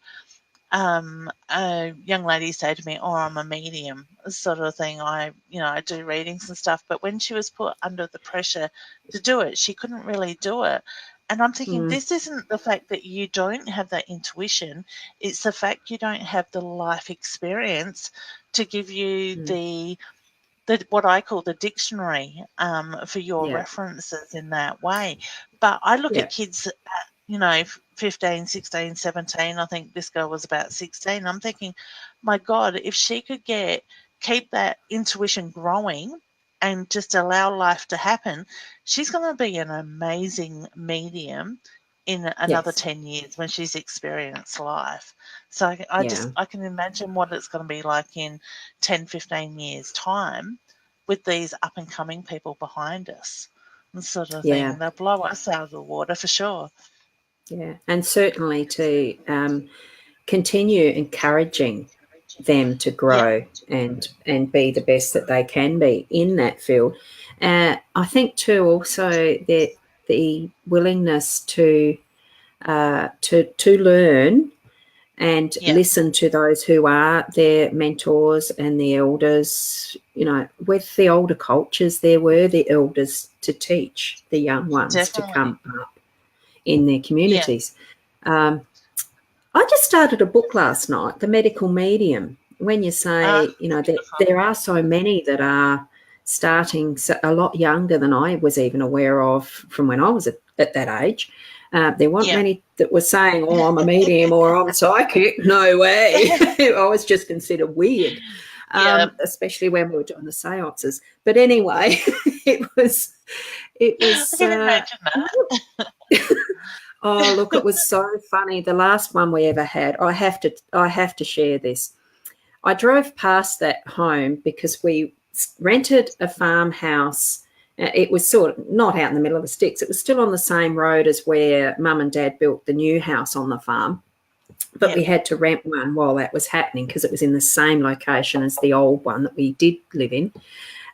S2: a young lady say to me, "Oh, I'm a medium," sort of thing. I do readings and stuff, but when she was put under the pressure to do it, she couldn't really do it. And I'm thinking, this isn't the fact that you don't have that intuition; it's the fact you don't have the life experience to give you the what I call the dictionary for your references in that way. But I look at kids at, you know, 15, 16, 17. I think this girl was about 16. I'm thinking, my God, if she could keep that intuition growing and just allow life to happen, she's going to be an amazing medium in another 10 years when she's experienced life. So I can imagine what it's going to be like in 10, 15 years' time with these up and coming people behind us and sort of thing. They'll blow us out of the water for sure.
S1: Yeah, and certainly to continue encouraging them to grow and be the best that they can be in that field. I think too also that the willingness to learn and listen to those who are their mentors and the elders. You know, with the older cultures, there were the elders to teach the young ones to come up in their communities. I just started a book last night, The Medical Medium. When you say, you know, there are so many that are starting a lot younger than I was even aware of from when I was at that age. There weren't many that were saying, oh, I'm a medium or I'm psychic. No way. I was just considered weird, especially when we were doing the seances. But anyway, it was.
S2: I can imagine that.
S1: Oh, look, it was so funny. The last one we ever had, I have to share this. I drove past that home because we rented a farmhouse. It was sort of not out in the middle of the sticks. It was still on the same road as where Mum and Dad built the new house on the farm. But we had to rent one while that was happening because it was in the same location as the old one that we did live in.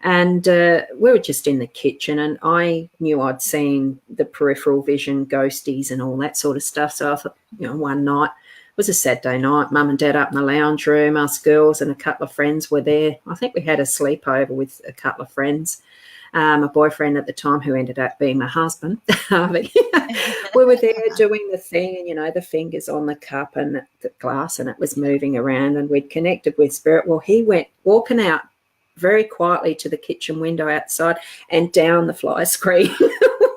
S1: And we were just in the kitchen, and I knew I'd seen the peripheral vision, ghosties and all that sort of stuff. So I thought, you know, one night was a Saturday night. Mum and Dad up in the lounge room, us girls and a couple of friends were there. I think we had a sleepover with a couple of friends. My boyfriend at the time, who ended up being my husband. We were there doing the thing, and, you know, the fingers on the cup and the glass, and it was moving around, and we'd connected with spirit. Well, he went walking out very quietly to the kitchen window outside and down the fly screen with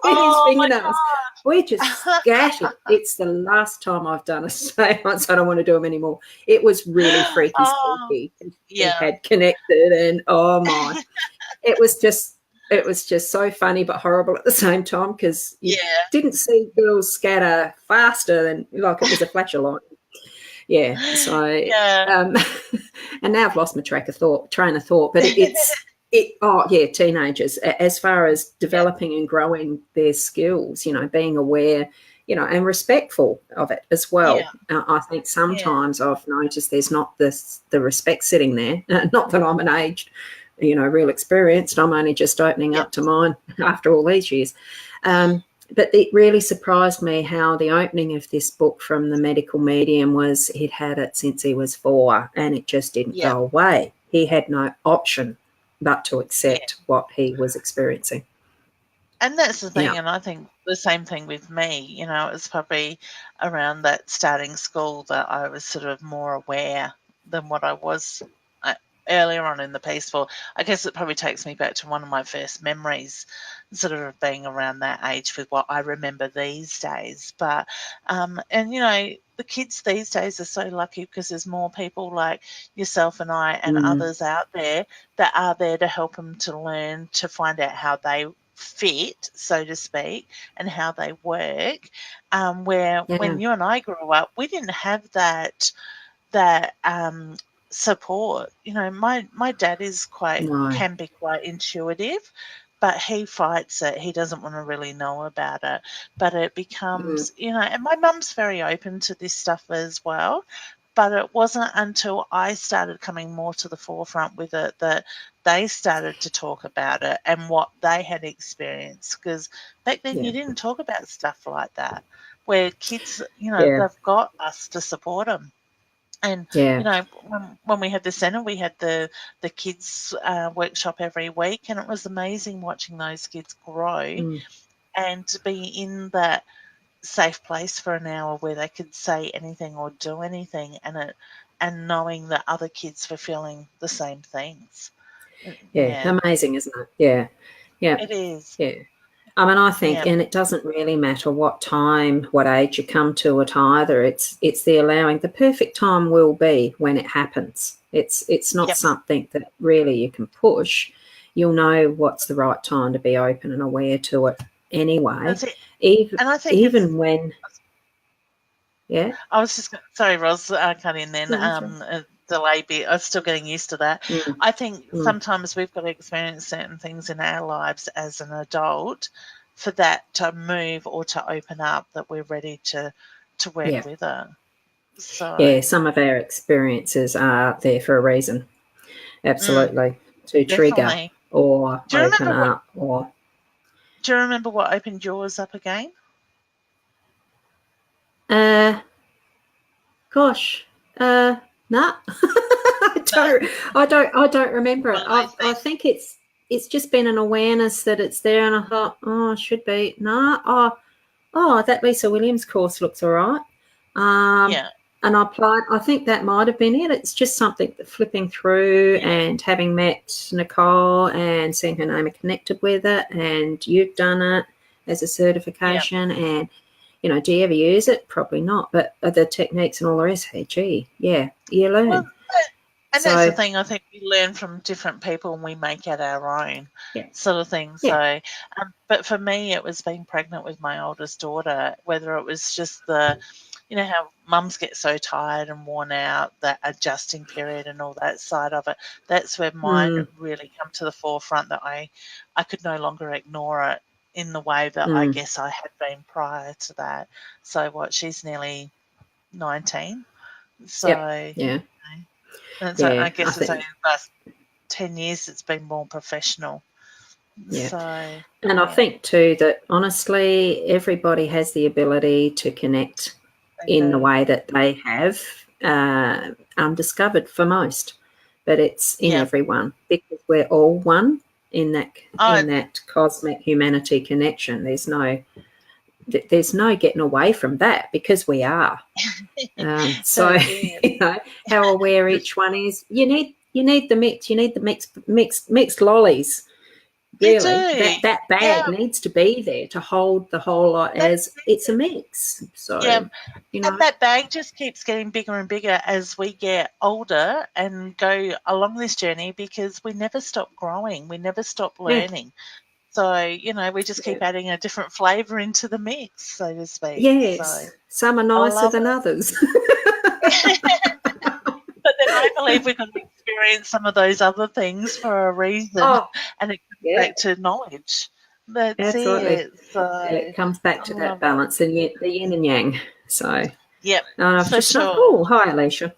S1: his fingernails. We just scattered. It's the last time I've done a seance. I don't want to do them anymore. It was really freaky, spooky. He had connected, and oh my, it was just so funny but horrible at the same time, because you didn't see girls scatter faster than, like, it was a flash of light. Yeah. So, and now I've lost my train of thought. But teenagers, as far as developing and growing their skills, you know, being aware, you know, and respectful of it as well. I think sometimes I've noticed there's not the respect sitting there. Not that I'm an aged, you know, real experienced. I'm only just opening up to mine after all these years. But it really surprised me how the opening of this book from the medical medium was, he'd had it since he was 4 and it just didn't go away. He had no option but to accept what he was experiencing.
S2: And that's the thing, and I think the same thing with me. You know, it was probably around that starting school that I was sort of more aware than what I was earlier on in the peaceful. I guess it probably takes me back to one of my first memories, sort of being around that age with what I remember these days. But, and, you know, the kids these days are so lucky because there's more people like yourself and I and others out there that are there to help them to learn, to find out how they fit, so to speak, and how they work. When you and I grew up, we didn't have that support. You know, my dad is can be quite intuitive, but he fights it. He doesn't want to really know about it. But it becomes, you know, and my mum's very open to this stuff as well. But it wasn't until I started coming more to the forefront with it that they started to talk about it and what they had experienced. Because back then you didn't talk about stuff like that, where kids, you know, they've got us to support them. And, you know, when we had the centre, we had the kids workshop every week, and it was amazing watching those kids grow and to be in that safe place for an hour where they could say anything or do anything, and knowing that other kids were feeling the same things.
S1: Amazing, isn't it?
S2: It is.
S1: I mean, I think, and it doesn't really matter what time, what age you come to it either. It's the allowing. The perfect time will be when it happens. It's not something that really you can push. You'll know what's the right time to be open and aware to it anyway. Even when. Yeah.
S2: I was just sorry, Ros. I cut in then. Delay bit. I was still getting used to that. I think sometimes we've got to experience certain things in our lives as an adult for that to move or to open up, that we're ready to work with it. So
S1: some of our experiences are there for a reason. Absolutely. To trigger or open up or.
S2: Do you remember what opened yours up again?
S1: Gosh. No, I don't remember it. I think it's just been an awareness that it's there, and I thought, it should be that Lisa Williams course looks all right. And I applied. I think that might have been it. It's just something that flipping through and having met Nicole and seeing her name connected with it, and you've done it as a certification and. You know, do you ever use it? Probably not. But the techniques and all the rest, you learn.
S2: Well, and that's the thing. I think we learn from different people and we make it our own sort of thing. So, but for me, it was being pregnant with my oldest daughter, whether it was just you know, how mums get so tired and worn out, that adjusting period and all that side of it. That's where mine really come to the forefront, that I could no longer ignore it in the way that I guess I had been prior to that. So she's nearly 19. So I guess it's only the last 10 years it's been more professional. So
S1: and I think too that honestly everybody has the ability to connect in the way that they have, undiscovered for most. But it's in everyone, because we're all one in that cosmic humanity connection. There's no getting away from that, because we are. So how aware each one is. You need the mix. You need the mixed lollies. Really, that bag needs to be there to hold the whole lot, as it's a mix. So
S2: and that bag just keeps getting bigger and bigger as we get older and go along this journey, because we never stop growing, we never stop learning. So we just keep adding a different flavour into the mix, so to speak.
S1: Yes, some are nicer than others.
S2: But then I believe we're going to experience some of those other things for a reason, and it comes back to knowledge. That's
S1: Absolutely.
S2: it. So
S1: it comes back to that balance and the yin and yang. So
S2: for sure.
S1: Oh, hi, Alicia.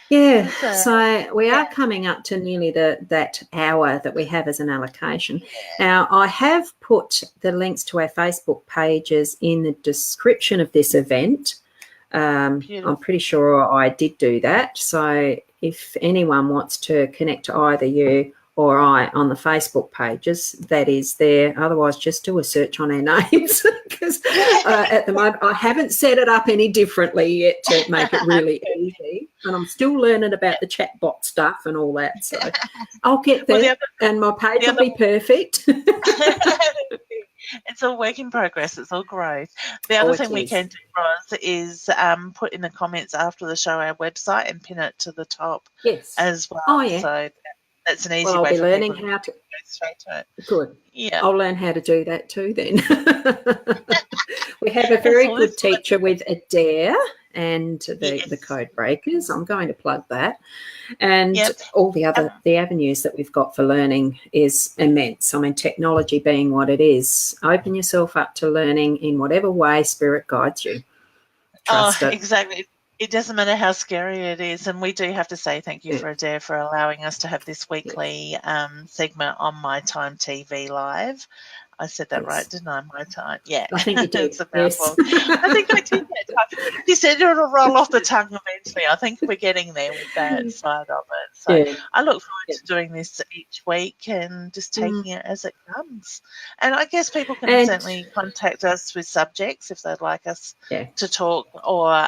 S1: Yeah, so we are coming up to nearly that hour that we have as an allocation. Now, I have put the links to our Facebook pages in the description of this event. I'm pretty sure I did do that. So if anyone wants to connect to either you or I on the Facebook pages, that is there. Otherwise, just do a search on our names, because at the moment I haven't set it up any differently yet to make it really easy. And I'm still learning about the chatbot stuff and all that. So I'll get there, and my page will be perfect.
S2: It's all work in progress. It's all growth. The other thing we can do, Roz, is put in the comments after the show our website and pin it to the top as well.
S1: Oh, yeah.
S2: So that's an easy way
S1: I'll be
S2: for
S1: learning
S2: people
S1: how to
S2: go straight to it.
S1: Good.
S2: Yeah.
S1: I'll learn how to do that too then. We have a very good teacher with Adair and the Code Breakers. I'm going to plug that. And all the other the avenues that we've got for learning is immense. I mean, technology being what it is, open yourself up to learning in whatever way Spirit guides you. Trust it.
S2: Exactly. It doesn't matter how scary it is. And we do have to say thank you for Adair for allowing us to have this weekly segment on My Time TV Live. I said that right, didn't I? My Time. Yeah.
S1: I think you did.
S2: It's a mouthful. I think I did that. You said it'll roll off the tongue eventually. I think we're getting there with that side of it. So I look forward to doing this each week and just taking it as it comes. And I guess people can certainly contact us with subjects if they'd like us to talk or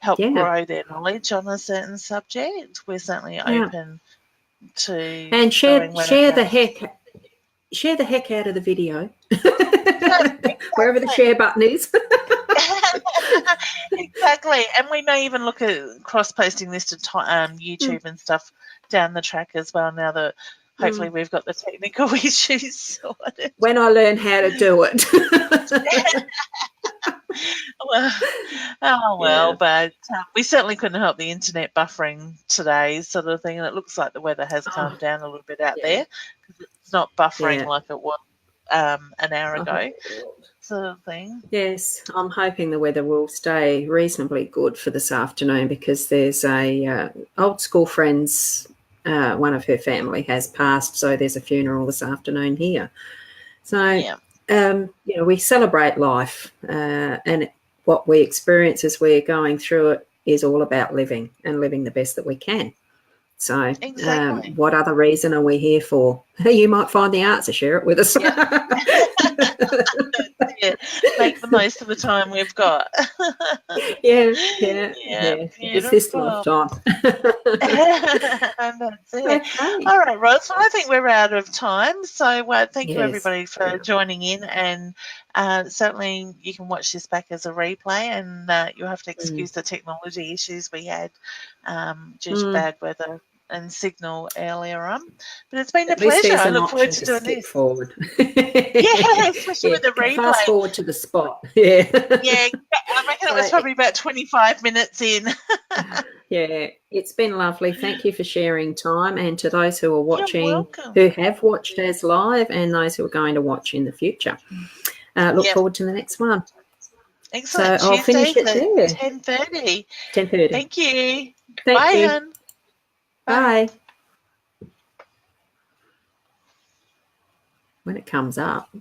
S2: help grow their knowledge on a certain subject. We're certainly open to
S1: and share the heck out of the video. Wherever the share button is.
S2: Exactly. And we may even look at cross-posting this to YouTube and stuff down the track as well, now that hopefully we've got the technical issues sorted.
S1: When I learn how to do it.
S2: But we certainly couldn't help the internet buffering today, sort of thing. And it looks like the weather has calmed down a little bit out there, because it's not buffering like it was an hour ago, sort of thing.
S1: Yes, I'm hoping the weather will stay reasonably good for this afternoon, because there's a old school friend's one of her family has passed, so there's a funeral this afternoon here. So we celebrate life, and what we experience as we're going through it is all about living and living the best that we can. So what other reason are we here for? You might find the answer. Share it with us.
S2: Make the most of the time we've got.
S1: It's this lifetime.
S2: That's it. Okay. All right, Roz. I think we're out of time. So thank you, everybody, for joining in. And certainly you can watch this back as a replay, and you'll have to excuse the technology issues we had due to bad weather and signal earlier on. But it's been a pleasure. I look forward to doing this.
S1: Forward.
S2: Especially with the replay.
S1: Fast forward to the spot. I
S2: reckon it was probably about 25 minutes in.
S1: It's been lovely. Thank you for sharing time, and to those who are watching, who have watched us live, and those who are going to watch in the future. Look forward to the next one.
S2: Excellent.
S1: So I'll finish it there.
S2: 10:30.
S1: 10:30.
S2: Thank you.
S1: Bye,
S2: Anne.
S1: Bye. When it comes up.